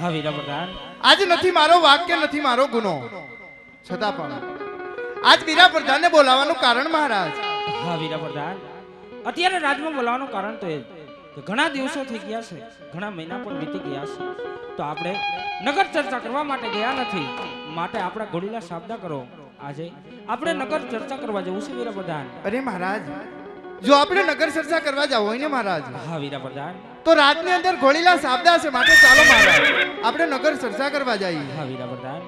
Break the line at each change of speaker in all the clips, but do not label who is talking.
હા વીરાપ્રધાન,
આજ નથી મારો વાક્ય નથી મારો ગુનો, છતાં પણ આજ વીરાપ્રધાનને બોલાવવાનું કારણ મહારાજ.
હા વીરાપ્રધાન, અત્યારે રાજમાં બોલાવવાનું કારણ તો એ કે ઘણા દિવસો થઈ ગયા છે, ઘણા મહિના પણ વીતી ગયા છે, તો આપણે નગર ચર્ચા કરવા માટે ગયા નથી, માટે આપણા ઘોડીલા સાબદા કરો. આજે આપણે નગર ચર્ચા કરવા જવું છે વીરાપ્રધાન.
અરે મહારાજ, જો આપણે નગર ચર્ચા કરવા જાવ હોય ને મહારાજ,
હા વીરાપ્રધાન,
તો રાજની અંદર ઘોડીલા સાબદા છે, માટે ચાલો મહારાજ આપણે નગર ચર્ચા કરવા જઈએ.
હા વીરાપ્રધાન.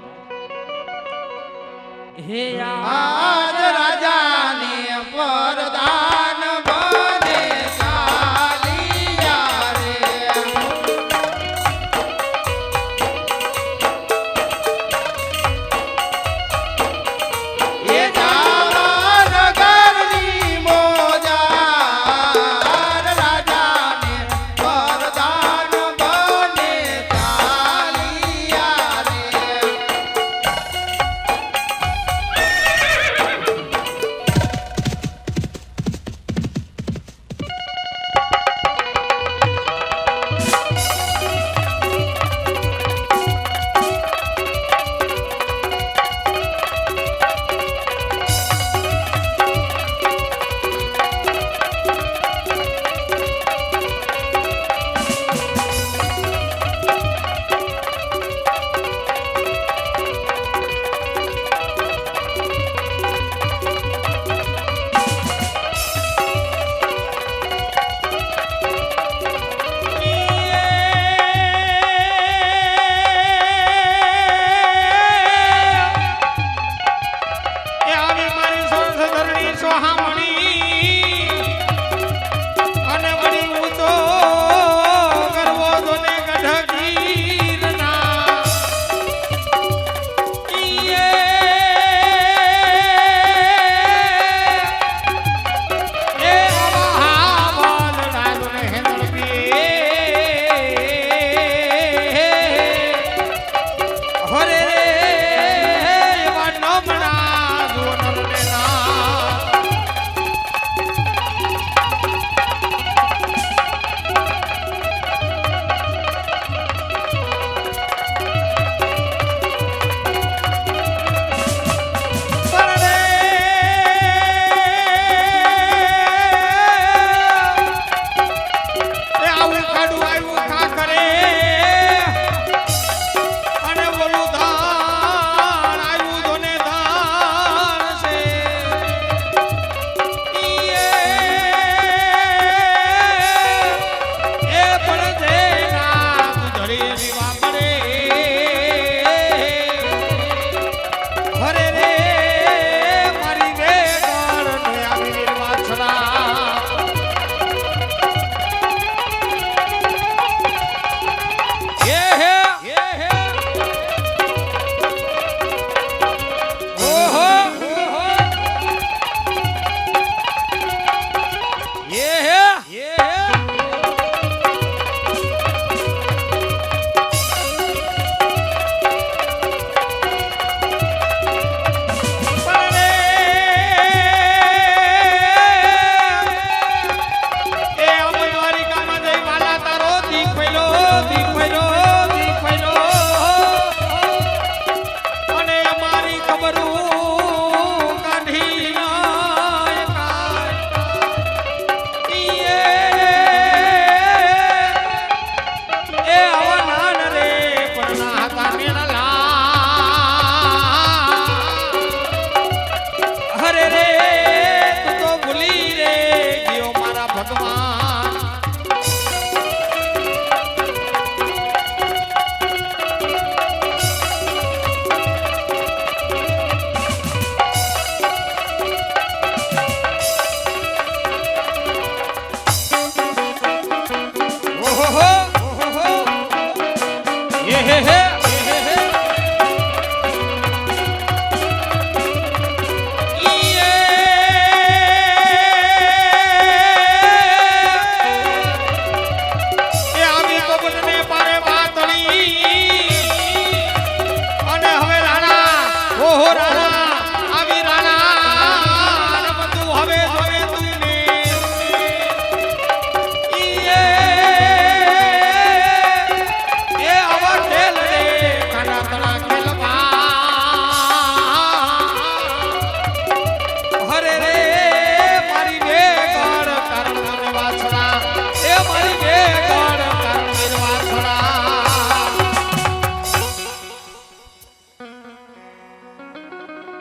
હે
આજ રાજાને પરદાન બને ચાલિયા રે, એ જાવા નગરની મોજાર, રાજાને પરદાન બને ચાલિયા રે.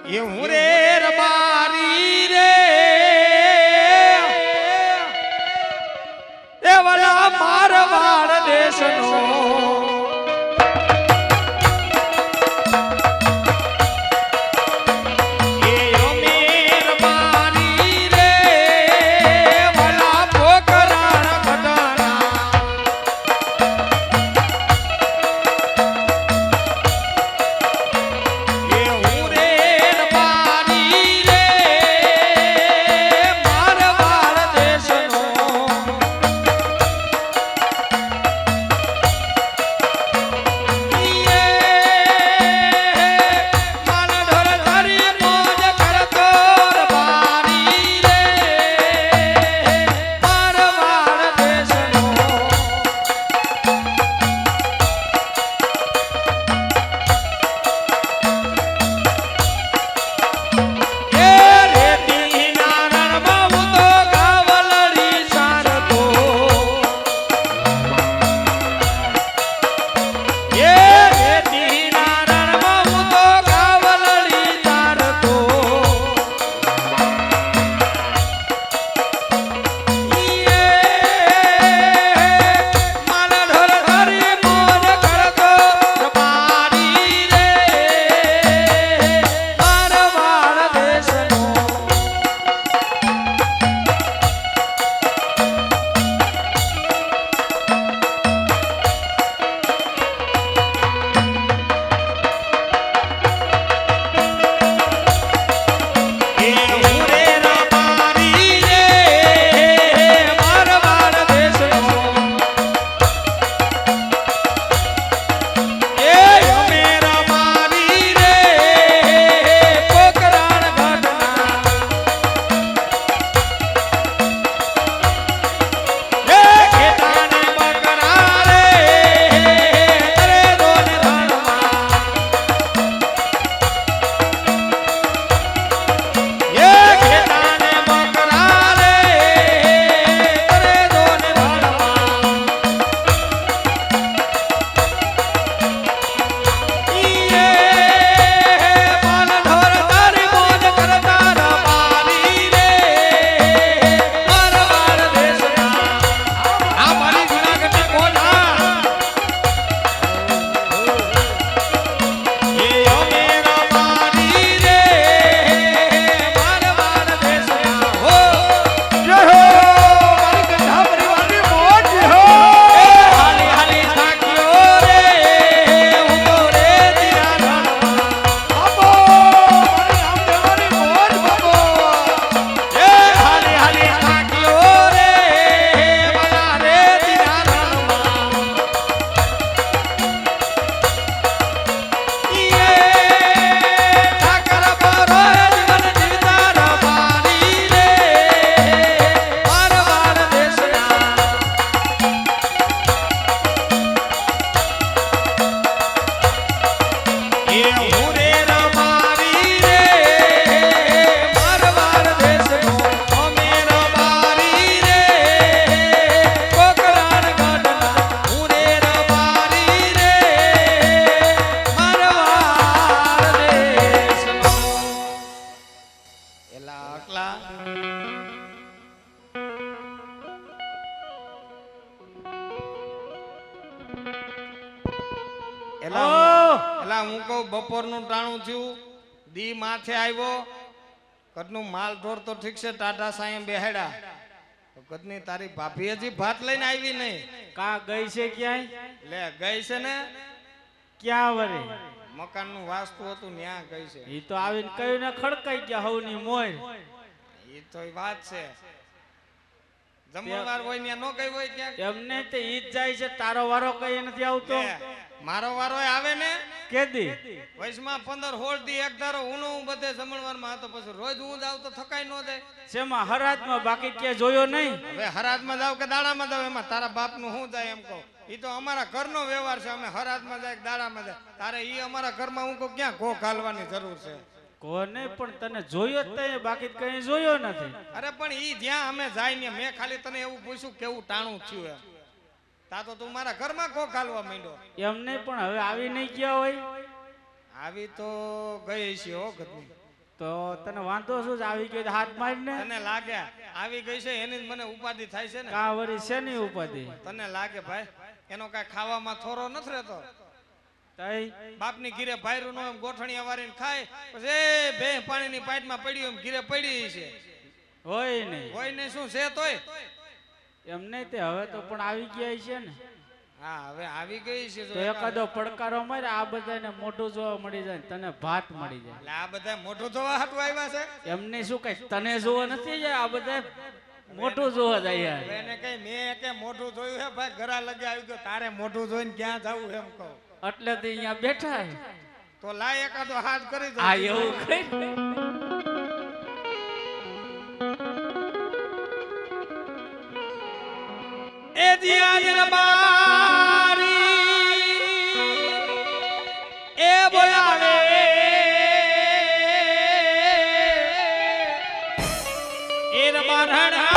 એ હું રે રબારી રે એ વાલા મારવાડ દેશનો એલા હું કહું બપોરનું ટાણું થયું દી માથે આવ્યો કદનું માલ ઢોર તો ઠીક છે ટાટા સાયમ બેહાડ્યા કદની તારી ભાભી હજી ભાત લઈને આવી નહીં
કા ગઈ છે ક્યાંય
લે ગઈ છે ને
ક્યાં વરે
મકાન નું વાસ્તુ હતું ન્યા ગઈ છે
ઈ તો આવીને કયું ને ખડકાઈ ગયા હવની મોર
એ તો વાત છે જમણવાર હોય ને નો ગઈ હોય ક્યાંક
એમને તે ઈ જ જાય છે તારો વારો કઈ નથી આવતો
મારો વારો આવે ને
કેદી
વયસમાં 15-16 દી એક ધારો હું બધે જમણવારમાં હતો પછી રોજ હું જાવ તો થકાઈ નો જાય
શેમાં હરાજમાં બાકી ક્યાં જોયો નહીં
હવે હરાજમાં જાવ કે દાડામાં જાવ એમાં તારા બાપનું શું જાય એમ કહું ઈ તો અમારા ઘરનો વ્યવહાર છે અમે હરાજમાં જાય કે દાડામાં જાય તારે ઈ અમારા ઘરમાં હું કહું ક્યાં ઘો ઘાલવાની જરૂર છે
કોને પણ તને જોયો જ તઈ બાકી કઈ જોયો નથી
અરે પણ ઈ જ્યાં અમે જાય ને મેં ખાલી તને એવું પૂછ્યું કેવું ટાણું થયું એમ તા તો તું મારા ઘરમાં ઘો ઘાલવા માંડ્યો
એમને પણ હવે આવી નહીં ગયા હોય
આવી તો ગઈ છે હો ઘરની
તો તને વાંધો શું છે? આવી ગયો તો હાથ મારીને
તને લાગ્યા આવી ગઈ છે એની જ મને ઉપાધિ થાય છે ને.
કા વરી શેની ઉપાધિ?
તને લાગે ભાઈ એનો કાંઈ ખાવામાં થોરો નથી રહેતો.
તઈ
બાપની ઘીરે ભાયરું નો એમ ગોઠણિયા વારીને ખાય પછી એ બે પાણીની પાઇપમાં પડ્યું એમ ઘીરે પડી છે.
હોય નહીં
હોય ને શું છે તોય.
એમ નહીં તે હવે તો પણ આવી ગયા છે ને.
હા હવે આવી ગઈ છે
તો એકાદો પડકારો મારે આ બધાને મોઢું જોવા મળી જાય ને તને ભાત મળી જાય.
એટલે આ બધા મોઢું ધોવા હાટું આવ્યા છે.
એમને શું કઈ તને જોવા નથી જાય, આ બધા મોઢું જોવા જાય.
એને કઈ મેં કે મોઢું જોયું હે ભાઈ ઘરા લગે આવી ગયો તારે મોઢું જોઈને ક્યાં જાવું એમ કહું.
એટલે તો અહીંયા બેઠા હે.
તો લાય એકાદો હાથ કરી દો.
આ એવું કઈ
એ દિયા દરબારી એ બોલાવે એ રબારણા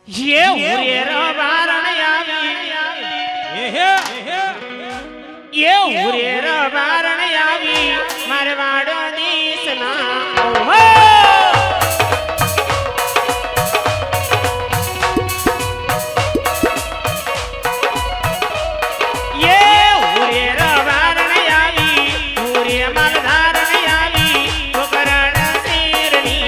ये हुरेर बारण आवी ये हुरेर बारण आवी मारवाड़ो देशना ओहो ये हुरेर बारण आवी हुरे मालधारण आवी ठोकरण शेरनी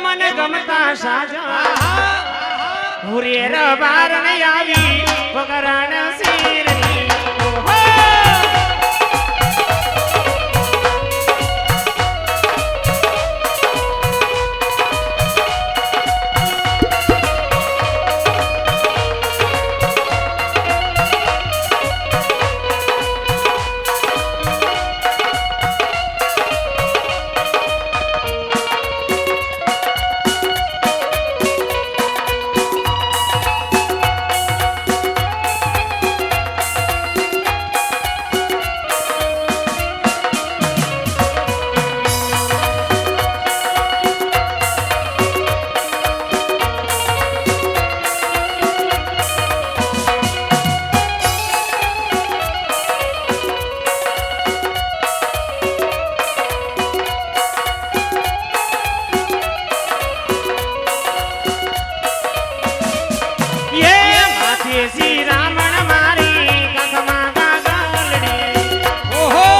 મને ગમતા સાજા હુરેર બારણ આવી પકરાણ શેરની ઓહો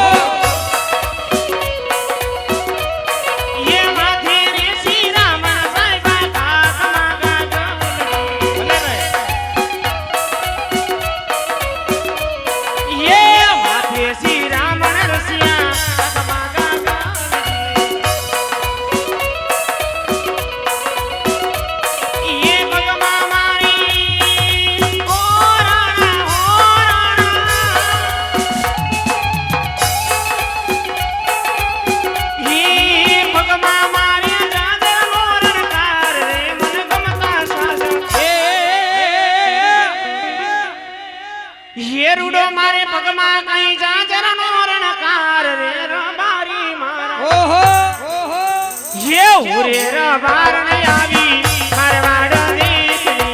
રૂડો મારે પગમાં કઈ જાજરનો રણકાર રે રબારી મારા ઓહો ये हुरेर बारण आवी मारवाड़ देशनी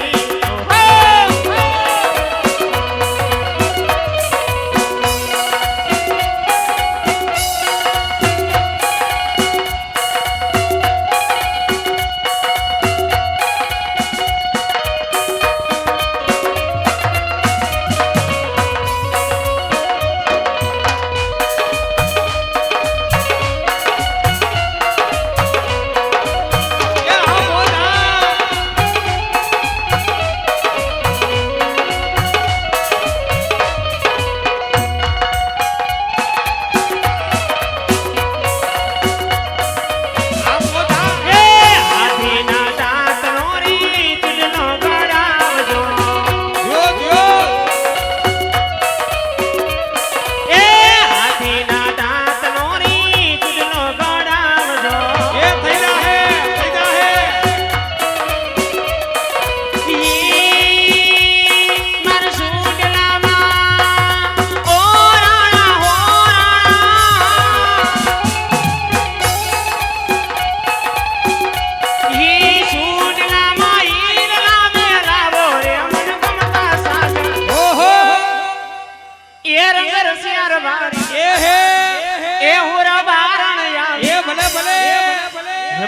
ओहो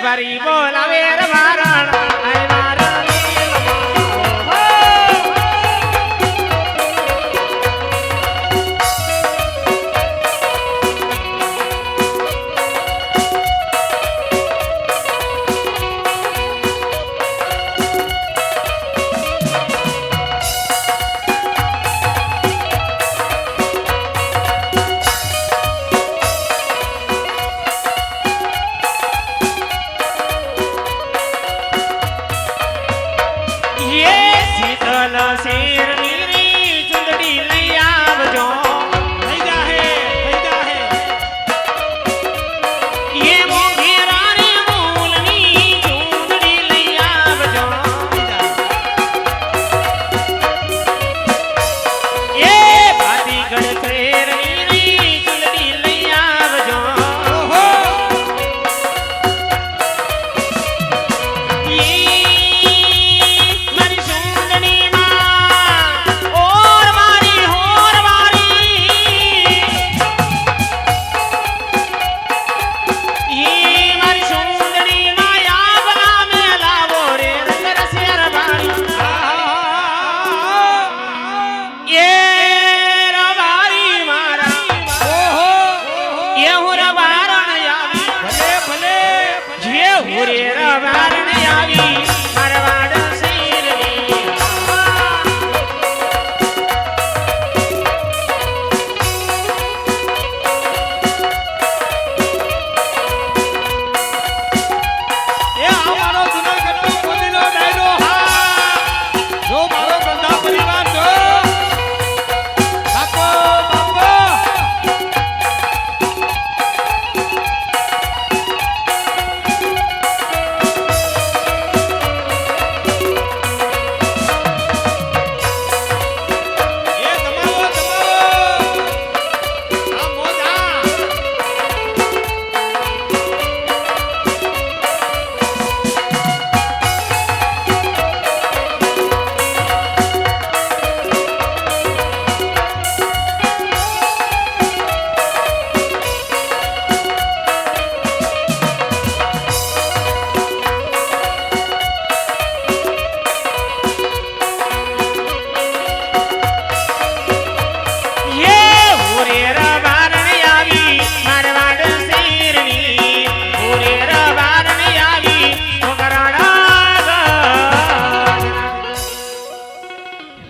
बारी बोलावे रे मारण आय मारण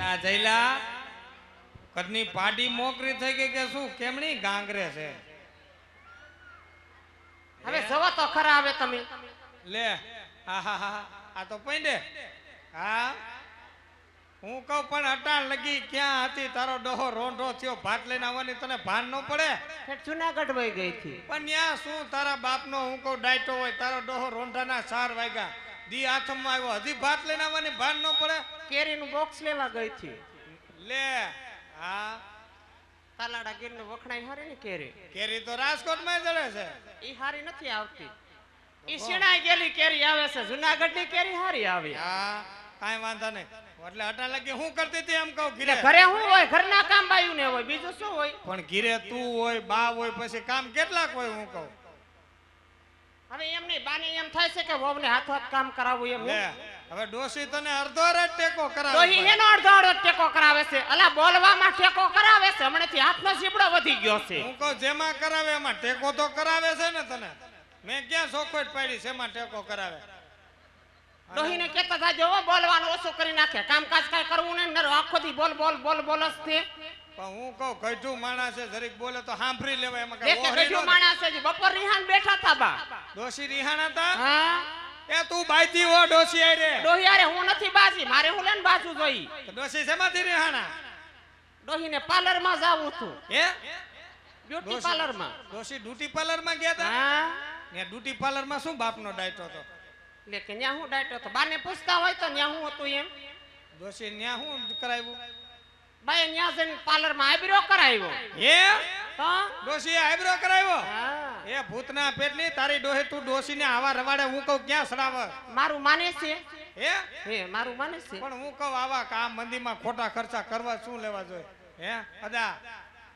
આ જઈલા કદની પાડી મોકરી થઈ ગઈ કે શું કેમણી ગાંગરે છે
હવે જવો તો ખરા હવે તમે
લે હા હા હા આ તો પૈંડે હા હું કહું પણ અટાણ લગી ક્યાં હતી તારો ડોહો રોંઢો થયો ભાત લઈને આવવાની તને ભાન ન પડે
ઠેઠ જુનાગઢ વહી ગઈ હતી
પણ ન્યા શું તારા બાપનો હું કહું ડાયટો હોય તારો ડોહો રોંઢાના 4 વાગ્યા દી આથમમાં આવ્યો હજી ભાત લઈને આવવાની ભાન ન પડે
કેરીનું બોક્સ લેવા ગઈ હતી
લે હા
તાલાડા ગીરને વખણાઈ હારી ને કેરી
કેરી તો રાજકોટમાં જડે છે
ઈ હારી નથી આવતી ઈ શેણાઈ ગયેલી કેરી આવે છે જુનાગઢની કેરી હારી આવી
હા કાંઈ વાંધો નહીં એટલે અટાણ લગી હું કરતી હતી એમ કહું
એટલે
ઘીરે
ઘરે હું હોય ઘરના કામ બાયું ને હોય બીજું શું હોય
પણ ઘીરે તું હોય બા હોય પછી કામ કેટલાક હોય હું કહું
હવે એમ નહીં બાને એમ થાય છે કે વહુને હાથ હાથ કામ કરાવવું એમ
લે હવે ડોશી તને અડધો રાત ટેકો
તો
કરાવે
ઈ એનો અડધો અડધો ટેકો કરાવે છે અલા બોલવામાં ટેકો કરાવે છે હમણાંથી હાથનો સીબડો વધી ગયો છે
હું કહું જેમાં કરાવે એમાં ટેકો તો કરાવે છે ને તને મેં ક્યાં ચોખવટ પાડી છે એમાં ટેકો કરાવે
ડોહીને કહેતા થાજો હો બોલવાનું ઓછું કરી નાખે કામકાજ કાંઈ કરવું નહીં નર આખો દી બોલ બોલ બોલ બોલ જ તે
પણ હું કહું ગઈઠું માણસ છે જરીક બોલે તો સાંભળી લેવાય એમાં કઈ
દેખે
ઓહરી
બેઠો
ન
માણસ છે બપોર રિહાન બેઠા હતા બા
ડોશી રિહાણા હતા
હા
એ તું બાઈતી હો ડોશી આઈ રે
ડોહી અરે હું નથી બાજી મારે હું લેન બાજુ જોઈ
તો ડોશી શેમાંથી રિહાણા
ડોહીને પાર્લરમાં જાવું હતું
હે
બ્યુટી પાર્લરમાં
ડોશી ડ્યુટી પાર્લરમાં ગયા હતા
હા
ને ડ્યુટી પાર્લરમાં શું બાપનો ડાયટો હતો
એટલે કે ન્યા હું ડાયટો હતો બાને પૂછતા હોય તો ન્યા હું હતું એમ
ડોશી ન્યા શું કરાવ્યું
બાએ ન્યા જઈને પાર્લરમાં આઈબ્રો કરાવ્યો
હે
તો
ડોશી આઈબ્રો કરાવ્યો
હા
એ ભૂતના પેટની તારી ડોહે તું ડોશીને આવા રવાડે હું કહું ક્યાં સડાવ
મારું માને છે
હે
હે મારું માને છે
પણ હું કહું આવા કામ મંદીમાં ખોટા ખર્ચા કરવા શું લેવા જોઈએ હે અદા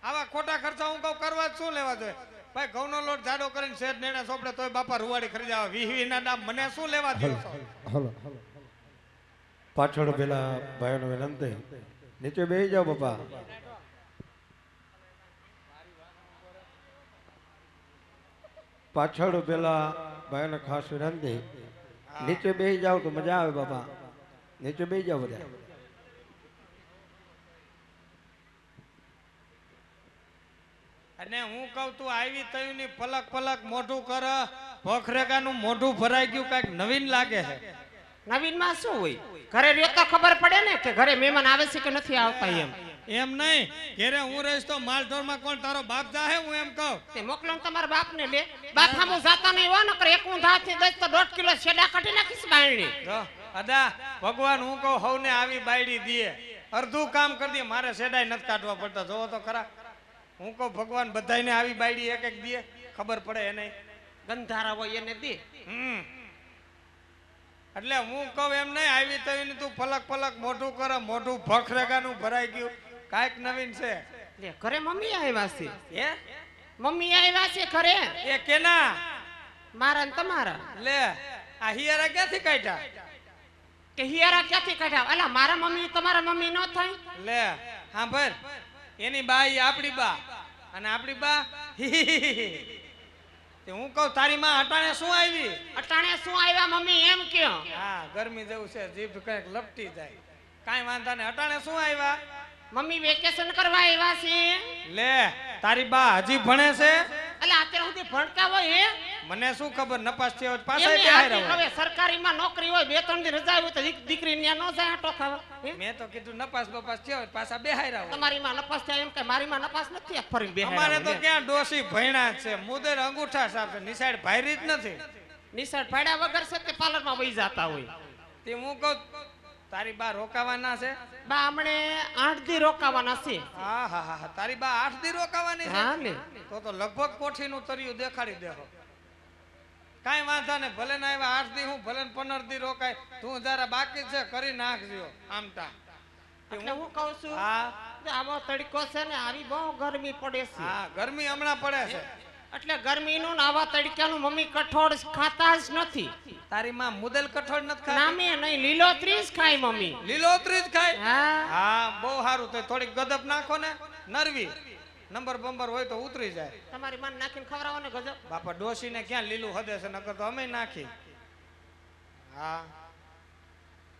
આવા ખોટા ખર્ચા હું કહું કરવા શું લેવા જોઈએ ભાઈ ઘઉંનો લોટ જાડો કરીને શેઠ નેણા સોપડે તોય બાપા રૂવાડી ખરીદાવા વીહવીના દામ મને શું લેવા દો છો
હલો પાછળ પેલા ભાઈઓને વિનંતી નીચે બેસી જાઓ બાપા પાછળ પેલા ભાઈઓને ખાસ વિનંતી નીચે બેસી જાઓ તો મજા આવે બાપા નીચે બેસી જાઓ બધા
અને હું કહું તું આવી તયુંની પલક પલક મોઢું કર ભખરેગાનું મોઢું ભરાઈ ગયું કાંઈક નવીન લાગે છે
નવીનમાં શું હોય ઘરે રહેતા ખબર પડે ને કે ઘરે મહેમાન આવે છે કે નથી આવતા એમ
એમ નહીં ઘેરે હું રહીશ તો માલઢોરમાં કોણ તારો બાપ જાહે હું એમ કહું
તે મોકલો ને તમારા બાપને લે બાપ હામું જાતા નહીં હોય નકર એક ઊંધાથી 10 તો 1.5 કિલો શેડા કાઢી નાખીશ બાયણી
જો અદા ભગવાન હું કહું હવને આવી બાયડી દીએ અડધું કામ કરી દે મારે શેડાય નથી કાઢવા પડતા જોવો તો ખરા હું કહું ભગવાન બધાયને આવી બાયડી એક એક દીએ ખબર પડે એને
ગંધારા હોય એને દે
એટલે હું કહું એમ નહીં આવી તો એની તું પલક પલક મોઢું કરે મોઢું ભખરેગાનું ભરાઈ ગયું કાંઈક નવીન છે
લે ઘરે મમ્મી આવ્યા છે
હે
મમ્મી આવ્યા છે ઘરે
એ કેના
મારા ને તમારા
લે આ હિયારા ક્યાંથી કાઢ્યા
કે હિયારા ક્યાંથી કાઢ્યા અલા મારા મમ્મી તમારા મમ્મી નો થાય
લે હા ભાઈ એની બા ઈ આપણી બા અને આપણી બા તે હું કહું તારી માં અટાણે શું આવી
અટાણે શું આવ્યા મમ્મી એમ કયો
હા ગરમી જેવું છે જીભ કઈક લપટી જાય કાંઈ વાંધા નહીં અટાણે શું આવ્યા
મમ્મી વેકેશન કરવા આવ્યા છે
લે તારી બા હજી ભણે છે
અલા અત્યારે સુધી ભણતા હોય હે
મને શું ખબર નપાસ થયો હોય પાછા
એમની
બેહાય
હાથી
રહો
હવે સરકારીમાં નોકરી હોય 2-3 દી રજા હોય તો દીકરી ન્યા નો જાય આટો ખાવા હે?
મેં તો કીધું નપાસ બપાસ થયો હોય પાછા બેહાય રહો
તમારી માં નપાસ થાય એમ કે મારી માં નપાસ નથી આ ફરીને બેહાડ્યા
અમારે તો
હોય.
ક્યાં ડોસી ભણ્યા જ છે મુદેર અંગૂઠા સાફ છે નિસાડ ભાયરી જ નથી
નિશાળ પાડ્યા વગર છે તે પાર્લરમાં વહી જાતા હોય
તે હું કહું તારી બા રોકાવાના છે
બા હમણે 8 દી રોકાવાના છે
હા હા હા તારી બા 8 દી રોકાવાની છે
હા ને
તો લગભગ કોઠીનું તરિયું દેખાડી દેહો કાંઈ વાંધા ને ભલે ના આવ્યા 8 દી હું ભલે ને 15 દી રોકાય તું જરા બાકી છે કરી નાખજો આમટા
એટલે હું કહું છું
હા
કે આવો તડકો છે ને આવી બહુ ગરમી પડે છે
હા ગરમી હમણાં પડે છે
એટલે ગરમીનું ને આવા તડકાનું મમ્મી કઠોળ ખાતા જ નથી
તારી માં મુદલ કઠોળ નથી ખાતી
નામે નહીં લીલોતરી જ ખાય મમ્મી
લીલોતરી જ ખાય
હા
હા બહુ સારું તો થોડીક ગદપ નાખો ને નરવી નંબર બંબર હોય તો ઉતરી જાય
તમારી માન નાખીને ખવડાવો ને ગજબ
બાપા ડોશીને ક્યાં લીલું હદે છે નકર તો અમે નાખી હા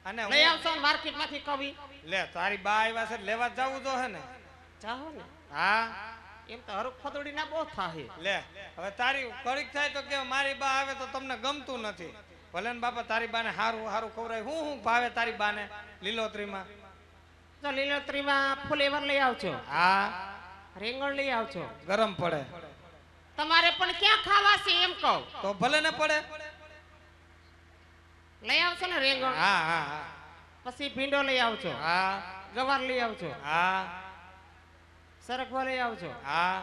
અને
લઈ
હું-
આવશો માર્કેટ માંથી કવિ
લે તારી બા આવ્યા છે લેવા જવું તો હે ને
જાઓ ને
હા
એમ તો હરખ ખોદડી ના બહુ થાય
લે હવે તારી કડીક થાય તો કે મારી બા આવે તો તમને ગમતું નથી ભલે ને બાપા તારી બાને હારું હારું ખવડાય હું ભાવે તારી બાને લીલોતરીમાં
તો લીલોતરીમાં ફુલેવર લઈ આવજો
હા
રીંગણ લઈ આવજો
ગરમ પડે
તમારે પણ ક્યાં ખાવા છે એમ કહું
તો ભલે ને પડે
લઈ આવશો ને રીંગણ
હા હા હા
પછી ભીંડો લઈ આવજો
હા
ગવાર લઈ આવજો
હા
સરગવા લઈ આવજો
હા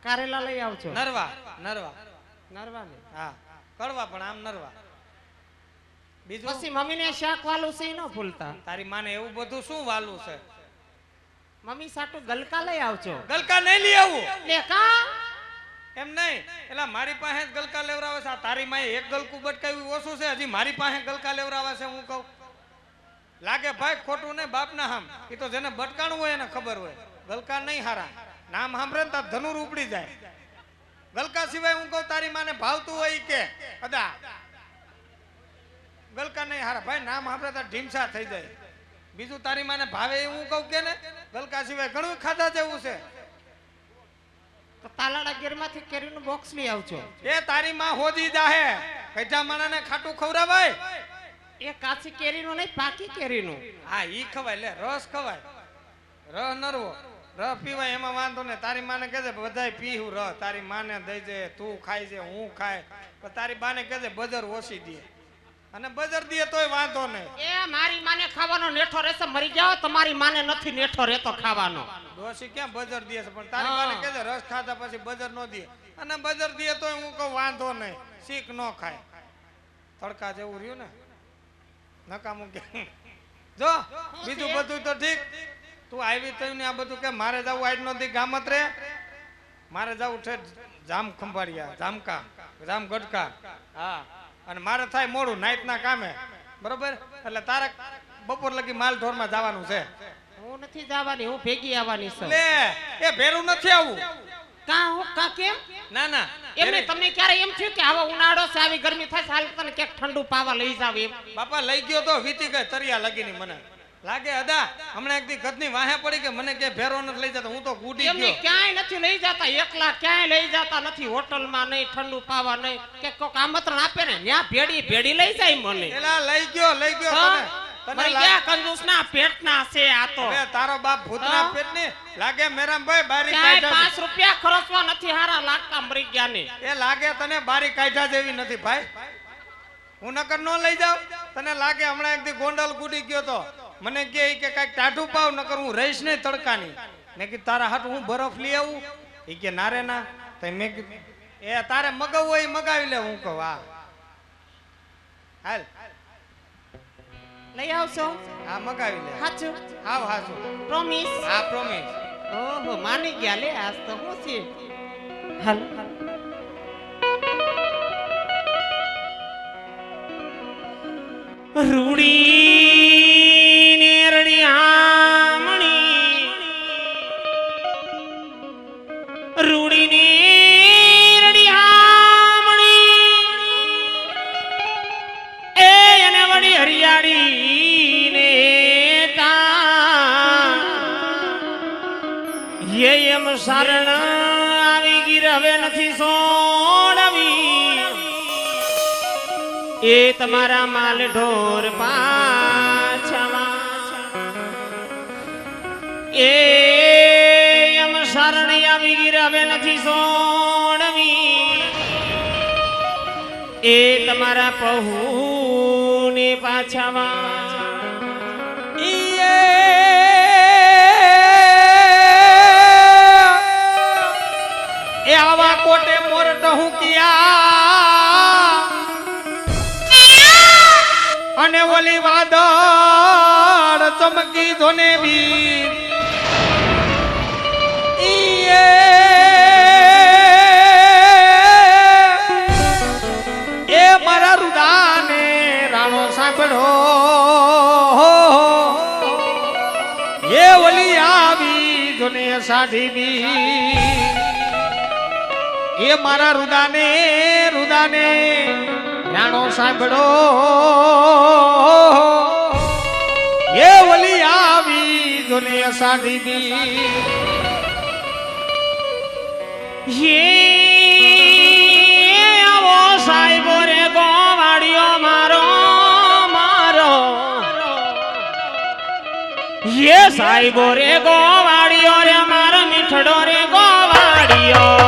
કારેલા લઈ આવજો
નરવા નરવા
નરવા ને
હા કડવા પણ આમ નરવા બીજું
પછી મમ્મીને શાક વાલું છે ઈ ન ભૂલતા
તારી માને એવું બધું શું વાલું છે
મમ્મી સાટું ગલકા લઈ આવજો
ગલકા નહીં લઈ આવું
લે કા
એમ નહીં એટલે મારી પાસે જ ગલકા લેવરાવે છે આ તારી માએ એક ગલકું બટકાવ્યું ઓછું છે હજી મારી પાસે ગલકા લેવરાવે છે હું કહું લાગે ભાઈ ખોટું નહીં બાપના હામ એ તો જેને બટકાણું હોય એને ખબર હોય ગલકા નહીં હારા નામ સાંભળે ને તાર ધનુર ઉપડી જાય ગલકા સિવાય હું કહું તારી માને ભાવતું હોય ઈ કે અદા ગલકા નહીં હારા ભાઈ નામ સાંભળે તાર ઢીમસા થઈ જાય બીજું તારી માને ભાવે એ હું કહું કે ને ગલકા સિવાય ઘણું ખાધા જેવું છે
તો તાલાડા ગેરમાંથી કેરીનું બોક્સ લઈ આવજો
એ તારી માં હોજી જાહે કઈઠા માણાને ખાટું ખવડાવાય
એ કાચી કેરીનું નહીં પાકી કેરીનું
હા ઈ ખવાય લે રસ ખવાય રસ નરવો રસ પીવાય એમાં વાંધો ને તારી માને કહેજે બધાય પીવું રસ તારી માને દઈ દે તું ખાઈ છે હું ખાય પણ તારી બાને કહેજે બજર ઓછી દે અને બજર દે તોય વાંધો નહીં
એ મારી માને ખાવાનો નેઠો રહેશે મરી જાઓ તમારી માને નથી નેઠો રહેતો ખાવાનો
ડોશી ક્યાં બજર દે છે પણ તારી
હા.
માને કહેજે રસ ખાધા પછી બજર નો દે અને બજર દે તોય હું કહું વાંધો નહીં શીખ નો ખાય તડકા જેવું રહ્યું ને નકામું કે જો બીજું બધું તો ઠીક તું આવી તો ને આ બધું કે મારે જવું આજ નો દી ગામત રે મારે જવું છે જામ ખંભાળિયા જામકા જામ ગઢકા હા અને મારે થાય મોડું નાઈટ ના કામે બરોબર એટલે તારે બપોર લગી માલ ઢોર માં જવાનું છે
હું નથી જવાની હું ભેગી આવવાની છું
લે એ ભેરું નથી આવું
કા કેમ
ના ના
એમને તમને ક્યારે એમ થયું કે આવો ઉનાળો છે આવી ગરમી થાય છે હાલ તને ક્યાંક ઠંડુ પાવા લઈ જાવ એમ
બાપા લઈ ગયો તો વીતી ગઈ તરિયા લગીની મને લાગે અદા હમણાં એક દી ગદની વાહે પડી કે મને કે ભેરો નથી લઈ જતો હું તો ગુડી
એમને
ગયો
ક્યાંય નથી લઈ જતા એકલા ક્યાંય લઈ જતા નથી હોટલમાં નહીં ઠંડુ પાવા નહીં કે કોક આમંત્રણ આપે ને ત્યાં ભેડી ભેડી લઈ જાય મને
એલા લઈ ગયો તને તને
મરી ગયા કંજૂસના પેટના છે આ તો
હવે તારો બાપ ભૂતના
હા?
પેટની લાગે મેરામભાઈ બારી
ક્યાંય
કાઢ્યા
5 રૂપિયા ખર્ચવા નથી હારા લાગતા મરી ગયા ને
એ લાગે તને બારી કાઢ્યા જેવી નથી ભાઈ હું નકર નો લઈ જાવ તને લાગે હમણાં એક દી ગોંડલ ગુડી ગયો તો મને કે ઈ કે કાંઈક ટાઢું પાવ નકર હું રહીશ નહીં તડકાની મેં કીધું તારા હાટું હું બરફ લઈ આવું ઈ કે ના રે ના તો મેં કીધું એ તારે મગાવવું હોય ઈ મગાવી લે હું કહું હા હાલ
લઈ આવશો
હા મગાવી લે
સાચું
હાવ હાચું
પ્રોમિસ
હા પ્રોમિસ
ઓહો માની ગયા લે આજ તો હું છે હાલ રૂડી નેરડી આમણી રૂડી નેરડી આમણી એ એને વડી હરિયાળી ને તા એમ શરણ આવી ગીર હવે નથી સોડવી એ તમારા માલ ઢોર પાછવા એ એમ શરણ આવી ગીર હવે નથી સોડવી એ તમારા પહુ ને પાછવા
એ આવા કોટે મોરટ હું કિયા અને ઓલી વાદળ ચમકી ધોને વીર એ મારા રુદાને રાણો સાંભળો એ ઓલી આવી ધોને સાઢી બી એ મારા રુદાને રાણો સાંભળો એ વલી આવી દુનિયા સાડી દી
આવો સાહેબો રે ગોવાડિયો મારો મારો સાહેબો રે ગોવાડિયો રે મારો મીઠડો રે ગોવાડિયો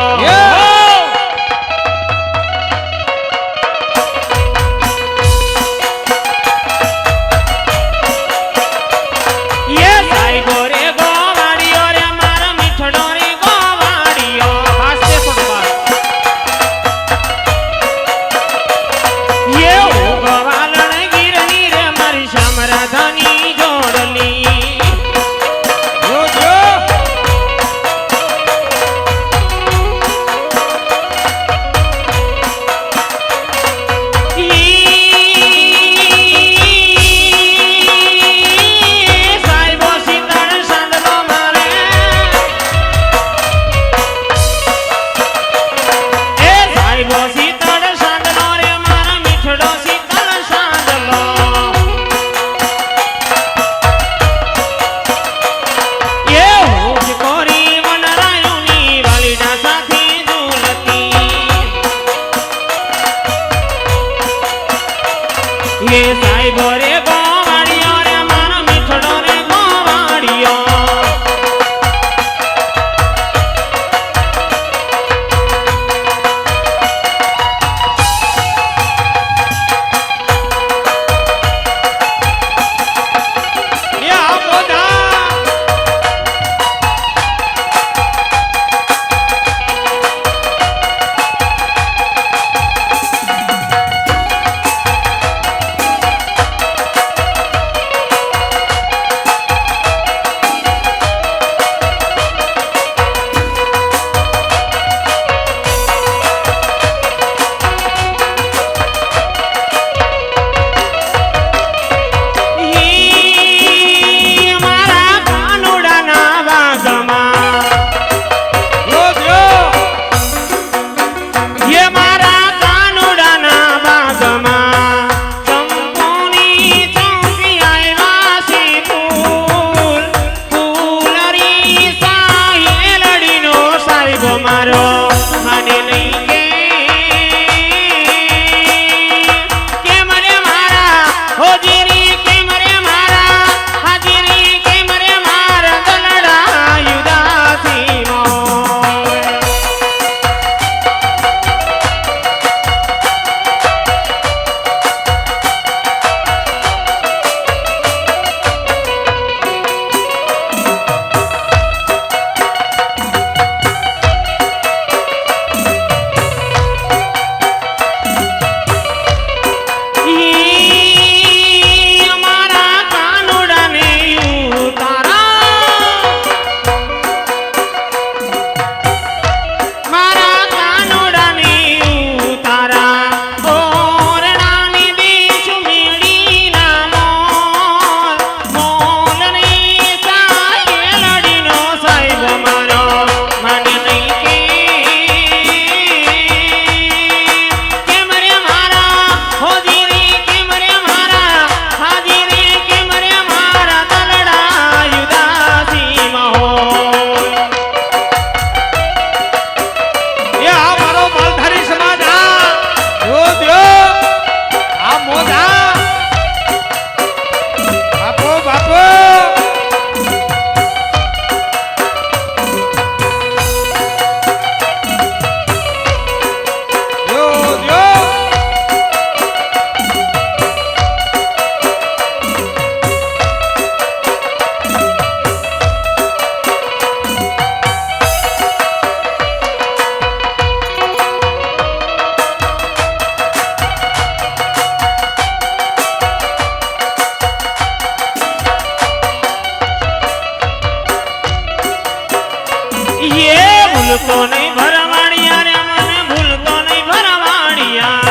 ભૂલતો નહીં ભરવાડિયા રે મને ભૂલતો નહીં ભરવાડિયા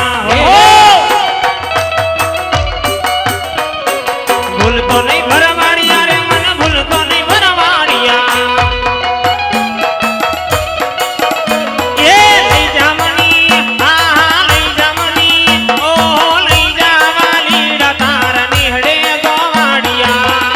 ભૂલતો નહીં ભરવાડિયા રે મને ભૂલતો નહીં ભરવાડિયા એ લઈ જામની હા લઈ જામની ઓ લઈ જાવા લીડા તારા નિહળે ગોવાડિયા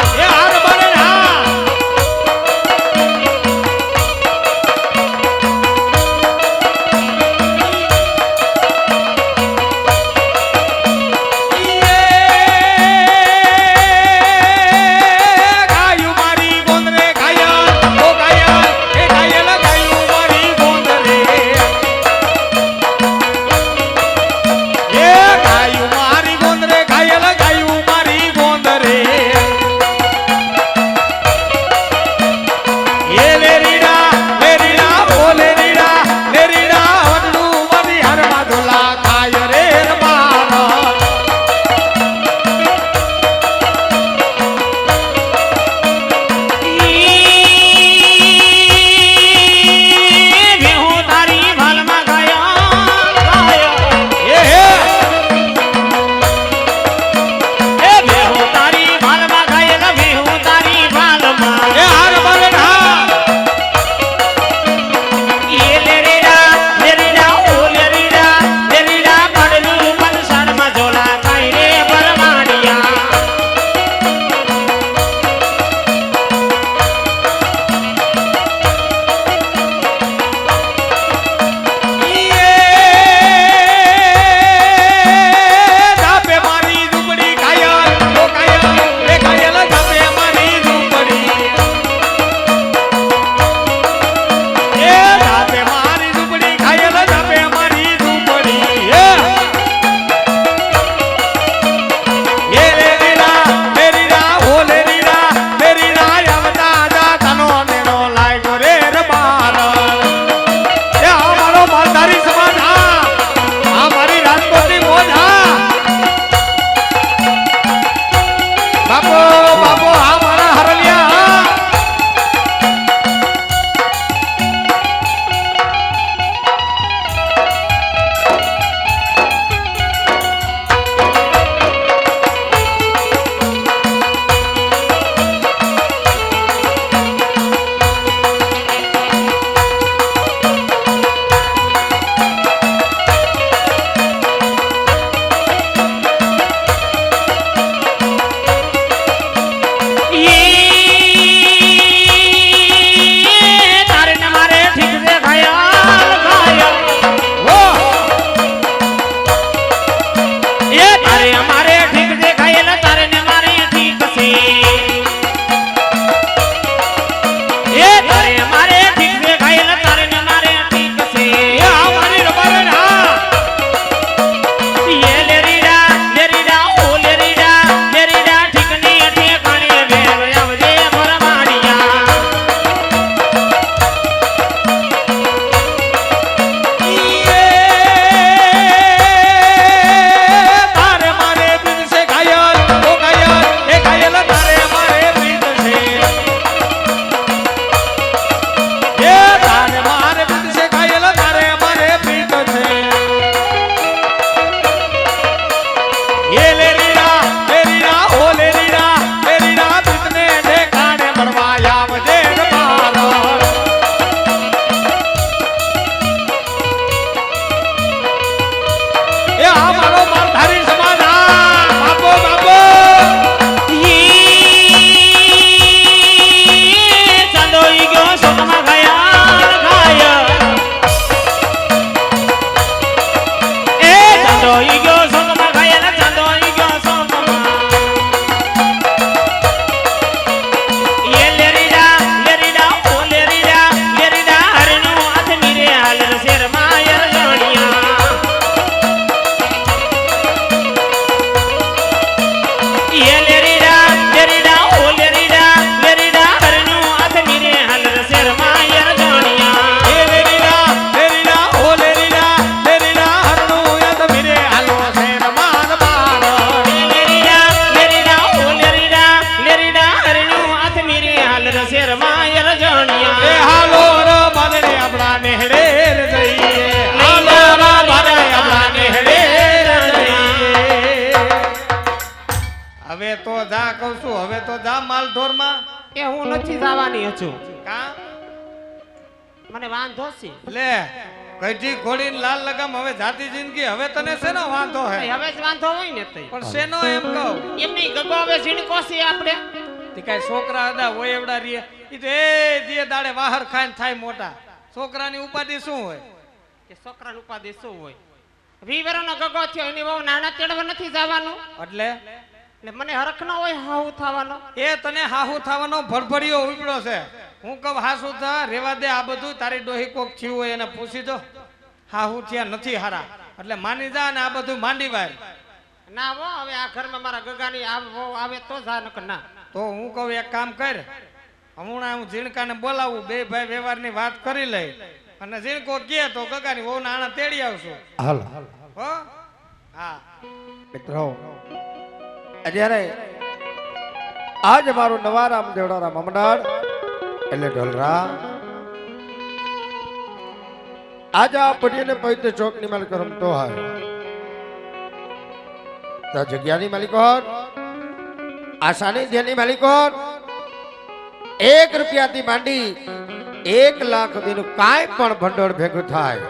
ર શેર માયર જણિયા
એ હાલો ર બાદરે આપણા નેહડે ર જઈએ
હાલો ર બાદરે આપણા નેહડે ર જઈએ
હવે તો જા કહું છું હવે તો જા માલ ઢોરમાં
એ હું નથી જવાની હજુ
કા
મને વાંધો છે
લે કઈથી ઘોડીને લાલ લગામ હવે જાતી જિંદગી હવે તને શેનો વાંધો હે
હવે જ વાંધો હોય ને તઈ
પણ શેનો એમ કહું
એમની ગગો હવે ઝીણકો છે આપણે
તે કાંઈ છોકરા હતા હોય એવડા રીએ ઈ તો એ દીએ દાડે વાહર ખાઈને થાય મોટા છોકરાની ઉપાધિ શું હોય
કે છોકરાનું ઉપાધિ શું હોય 20 વર્ષનો ગગો થયો એની બહુ નાના તેડવા નથી જવાનું
એટલે
એટલે મને હરખ ન હોય હાવું થવાનો
એ તને હાહુ થવાનો ભડભડિયો ઉપડ્યો છે હું કહું હાસુ થા રેવા દે આ બધું તારી ડોહી કોક થયું હોય એને પૂછી દો હાહુ થયા નથી હારા એટલે માની જા ને આ બધું માંડી વાર
ના હો હવે આ ઘરમાં મારા ગગાની આવે તો જા નકર ના
તો હું કહું એક કામ કર હમણાં હું ઝીણકાને બોલાવું બે ભાઈ વ્યવહારની વાત કરી લઈ અને ઝીણકો કહે તો ગગાની વહુ આણા તેડી આવશું
હાલ
હો હા
મિત્રો અત્યારે આજ મારું નવા રામદેવડા રામ મંડળ એટલે ઢોલરા આજ આ પડીને પવિત્ર ચોકની માલિક રમતો હોય તો જગ્યાની માલિકો આ સાનિધ્યની માલિકો 1 રૂપિયાથી માંડી 1 લાખ સુધીનું કાંઈ પણ ભંડોળ ભેગું થાય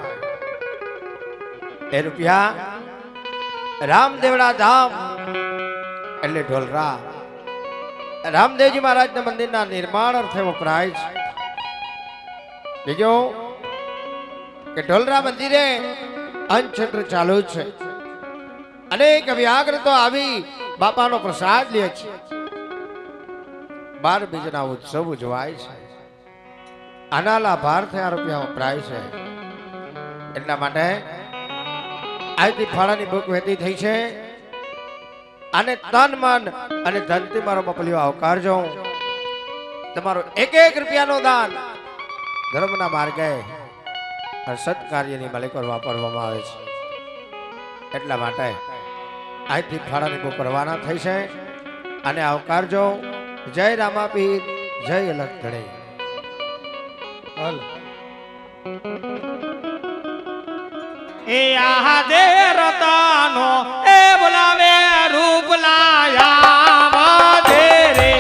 એ રૂપિયા રામદેવડા ધામ એટલે ઢોલરા રામદેવજી મહારાજના મંદિરના નિર્માણ અર્થે વપરાય છે બીજો કે ઢોલરા મંદિરે અંશત્ર ચાલુ છે અનેક વ્યાગ્ર તો આવી બાપાનો પ્રસાદ લે છે 12 બીજના ઉત્સવ ઉજવાય છે આના લાભાર્થે આ રૂપિયા વપરાય છે એટલા માટે આજથી ફાળાની બુક વહેતી થઈ છે અને તન મન અને ધનથી મારો મપલીઓ આવકારજો તમારો 1 રૂપિયાનો દાન ધર્મના માર્ગે અને સત્કાર્યની માલિકો વાપરવામાં આવે છે એટલા માટે આજથી ફાળાની બુક રવાના થઈ છે અને આવકારજો જય રામાપીર જય અલગ ધણે
હાલ એ આહા દે રતાનો એ બોલાવે રૂપ લાયા વાદે રે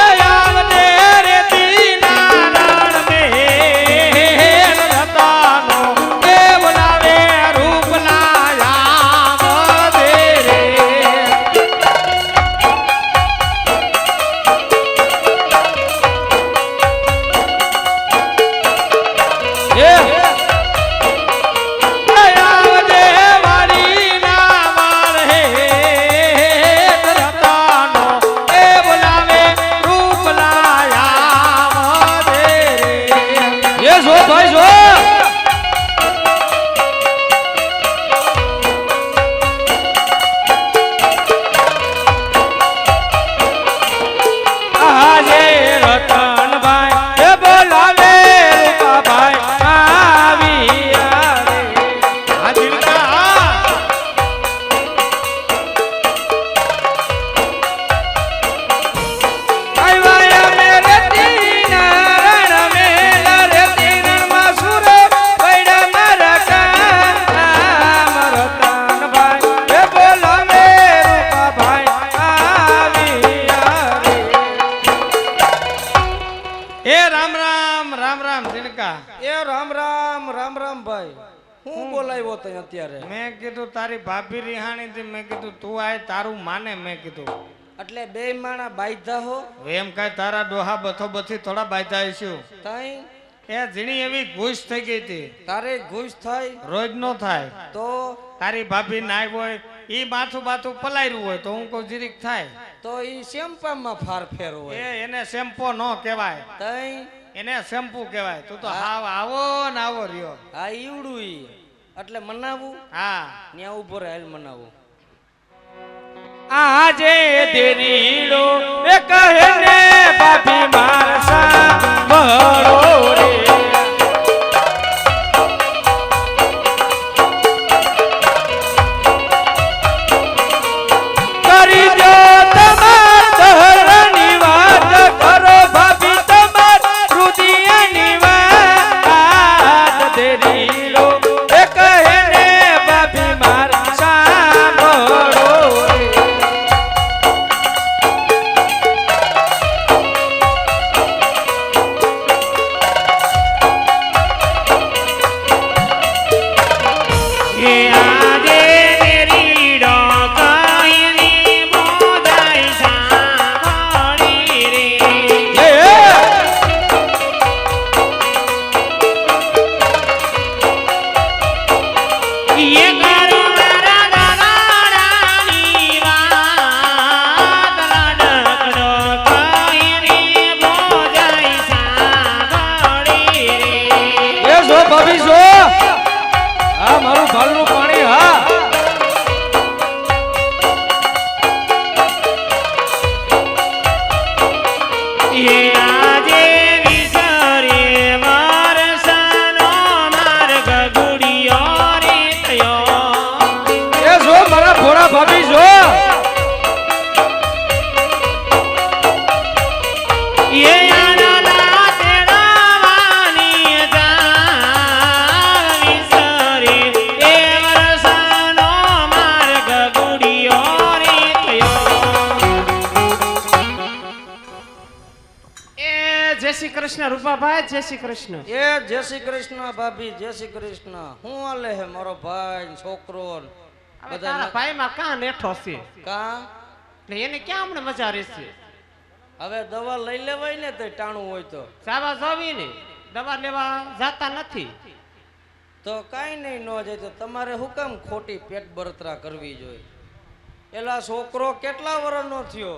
એ આવદે રે દીના રાણ મે રતાનો એ બોલાવે રૂપ લાયા વાદે રે મેં કીધું તારી ભાભી રિહાણી હતી મેં કીધું તું આય તારું માને મેં કીધું
એટલે બે માણા બાયધા હો
એમ કઈ તારા ડોહા બથો બથી થોડા બાંધા હશું
તઈ
એ ઝીણી એવી ઘૂસ થઈ ગઈ હતી
તારે ઘૂસ થાય
રોજ નો થાય
તો
તારી ભાભી નાઈ હોય ઈ માથું બાથું પલાયરું હોય તો હું કહું જીરીક થાય
તો ઈ શેમ્પામાં ફારફેર હોય
એને શેમ્પો નો કહેવાય
તઈ
એને શેમ્પુ કહેવાય તું તો હાવ આવો ને આવો રહ્યો
હા ઈવડું ઈ એટલે મનાવું
હા
ત્યાં ઉભો રહે હાલ મનાવું
આજે દેરીડો એ કહે ને ભાભી મારસા મળો રે ભાભી જો
એ આનાલા તેડાવાની જાવી સરી એ વરસાનો માર્ગ ગુડિયો રે થયો. એ જય શ્રી કૃષ્ણ રૂપાભાઈ, જય શ્રી કૃષ્ણ.
એ જય શ્રી કૃષ્ણ ભાભી, જય શ્રી કૃષ્ણ. હું હાલે હે મારો ભાઈ ને છોકરો ને
હવે
બધા
તારા ભાઈમાં કાં નેઠો છે
કા
એટલે એને ક્યાં હમણાં મજા રહેશે?
હવે દવા લઈ લેવાય ને તો ટાણું હોય તો
સાવા જોવી ને દવા લેવા જાતા નથી.
તો કાંઈ નહીં ન જાય તો તમારે શું કામ ખોટી પેટ બળતરા કરવી જોઈએ? એલા છોકરો કેટલા વર્ષનો થયો?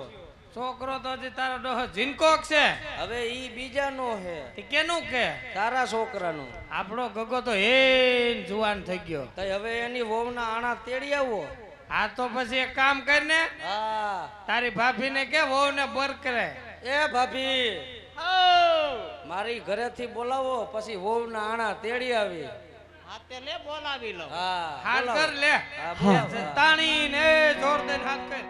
છોકરો તો હજી તારો ડોહો જીનકોક છે.
હવે ઈ બીજાનો હે,
તે કેનું કે
તારા છોકરાનો.
આપણો ગગો તો હે જુવાન થઈ ગયો.
તઈ હવે એની વહુના આણા તેડી આવો.
આ તો પછી એક કામ કરીને
હા
તારી ભાભીને કે વહુ ને બર કરે.
એ ભાભી મારી ઘરેથી બોલાવો, પછી વહુના આણા તેડી આવી.
હાથે લે બોલાવી લો.
હા
હાથ
બોલાવો.
કર લે
હા, બોલાવો.
તાણી ને જોર દે હાથ કર.